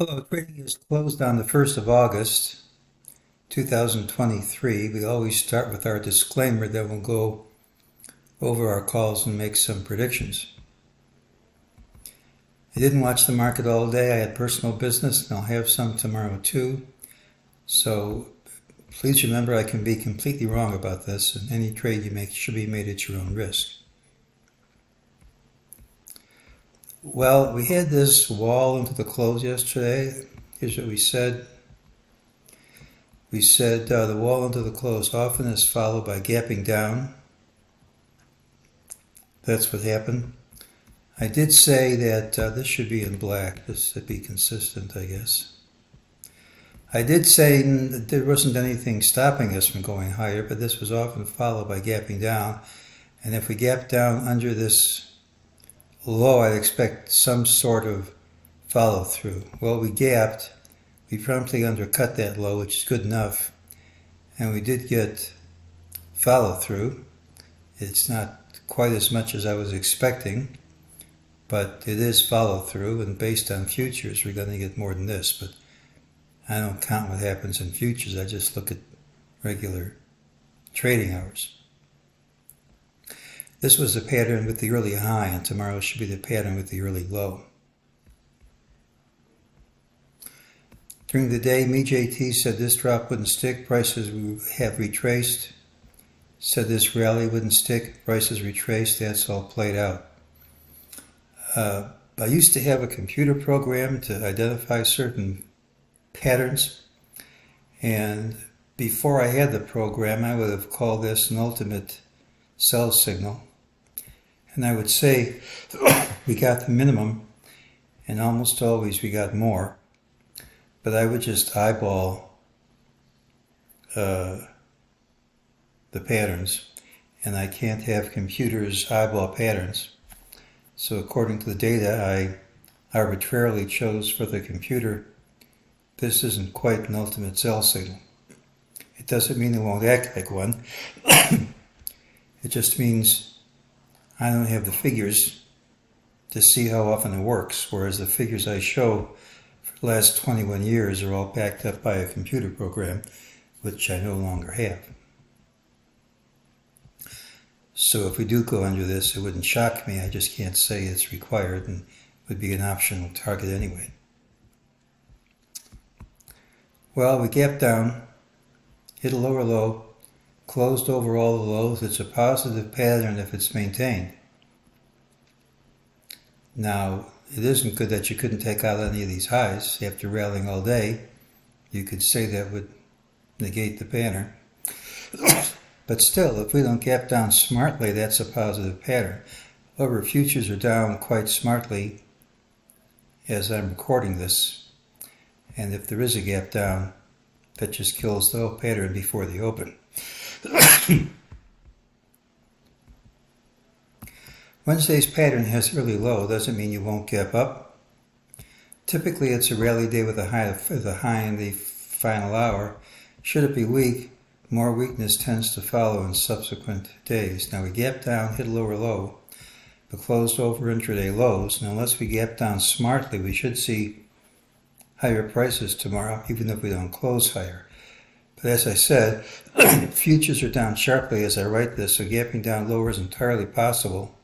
Hello, trading is closed on the 1st of August, 2023. We always start with our disclaimer that we'll go over our calls and make some predictions. I didn't watch the market all day. I had personal business, and I'll have some tomorrow too. So please remember I can be completely wrong about this, and any trade you make should be made at your own risk. Well, we had this wall into the close yesterday. Here's what we said. We said the wall into the close often is followed by gapping down. That's what happened. I did say that this should be in black. This should be consistent, I guess. I did say that there wasn't anything stopping us from going higher, but this was often followed by gapping down. And if we gap down under this low, I'd expect some sort of follow through. Well, we gapped. We promptly undercut that low, which is good enough. And we did get follow through. It's not quite as much as I was expecting, but it is follow through. And based on futures, we're going to get more than this. But I don't count what happens in futures. I just look at regular trading hours. This was the pattern with the early high, and tomorrow should be the pattern with the early low. During the day, MEJT said this drop wouldn't stick, prices have retraced. Said this rally wouldn't stick, prices retraced, that's all played out. I used to have a computer program to identify certain patterns, and before I had the program, I would have called this an ultimate sell signal. And I would say we got the minimum, and almost always we got more. But I would just eyeball the patterns, and I can't have computers eyeball patterns. So according to the data, I arbitrarily chose for the computer, this isn't quite an ultimate sell signal. It doesn't mean it won't act like one. It just means I don't have the figures to see how often it works, whereas the figures I show for the last 21 years are all backed up by a computer program, which I no longer have. So if we do go under this, it wouldn't shock me. I just can't say it's required, and would be an optional target anyway. Well, we gapped down, hit a lower low, closed over all the lows. It's a positive pattern if it's maintained. Now, it isn't good that you couldn't take out any of these highs after rallying all day. You could say that would negate the pattern. But still, if we don't gap down smartly, that's a positive pattern. However, futures are down quite smartly as I'm recording this. And if there is a gap down, that just kills the whole pattern before the open. Wednesday's pattern has early low. Doesn't mean you won't gap up. Typically, it's a rally day with a high in the final hour. Should it be weak, more weakness tends to follow in subsequent days. Now we gap down, hit a lower low, but closed over intraday lows. Now unless we gap down smartly, we should see higher prices tomorrow, even if we don't close higher. But as I said, futures are down sharply as I write this, so gapping down lower is entirely possible.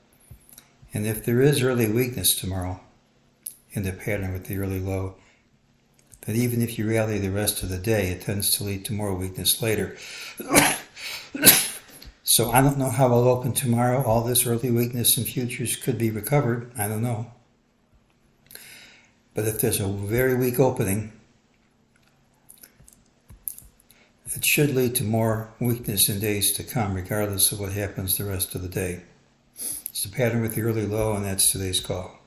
And if there is early weakness tomorrow in the pattern with the early low, then even if you rally the rest of the day, it tends to lead to more weakness later. So I don't know how I'll open tomorrow. All this early weakness in futures could be recovered. I don't know. But if there's a very weak opening, it should lead to more weakness in days to come, regardless of what happens the rest of the day. It's the pattern with the early low, and that's today's call.